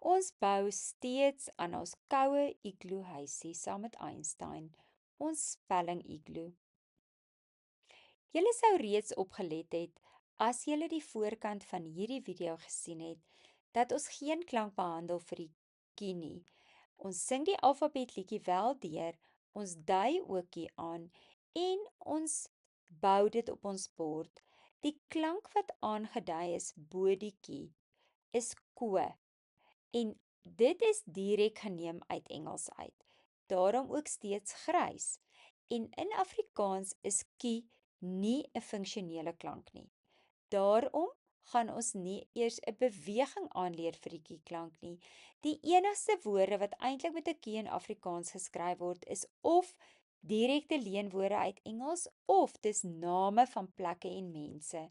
Ons bou steeds aan ons koue iglo-huisie saam met Einstein, ons spelling-iglo. Julle sou reeds opgelet het, as julle die voorkant van hierdie video gesien het, dat ons geen klank behandel vir die kie nie. Ons sing die alfabetliedjie wel deur, ons dui ookie aan en ons bou dit op ons bord. Die klank wat aangedui is bo die kie is ko en dit is direk geneem uit Engels uit. Daarom ook steeds grys. En in Afrikaans is kie nie 'n funksionele klank nie. Daarom gaan ons nie eers 'n beweging aanleer vir die kie-klank nie. Die enigste woorde wat eintlik met 'n kie in Afrikaans geskryf word, is of direkte leenwoorde uit Engels of dis name van plekke en mense.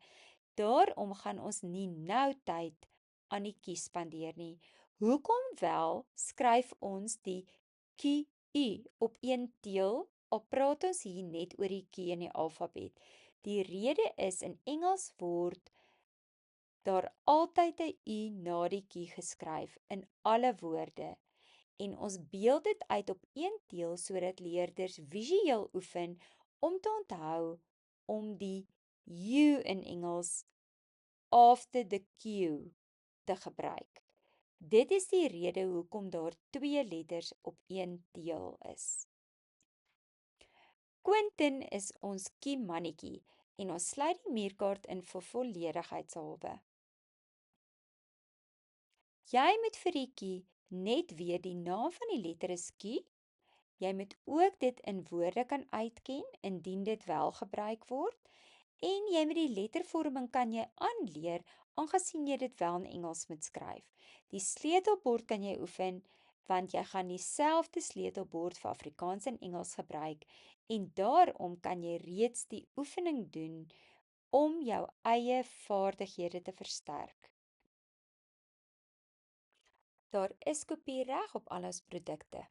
Daarom gaan ons nie nou tyd aan die kie spandeer nie. Hoekom wel skryf ons die kie op een teel, al praat ons hier net oor die kie in die alfabet? Die rede is in Engels word daar altyd 'n u na die kie geskryf in alle woorde en ons beeld dit uit op een teel sodat leerders visueel oefen om te onthou om die u in Engels after the Q te gebruik. Dit is die rede hoekom daar 2 letters op een teel is. Quentin is ons kie-mannetjie en ons sluit die muurkaart in vir volledigheidshalwe. Jy moet vir die kie net weet die naam van die letter is kie. Jy moet ook dit in woorde kan uitken indien dit wel gebruik word. En jy met die lettervorming kan jy aanleer, aangesien jy dit wel in Engels moet skryf. Die sleutelbord kan jy oefen, want jy gaan dieselfde sleutelbord vir Afrikaans en Engels gebruik, en daarom kan jy reeds die oefening doen om jou eie vaardighede te versterk. Daar is kopiereg op al ons produkte.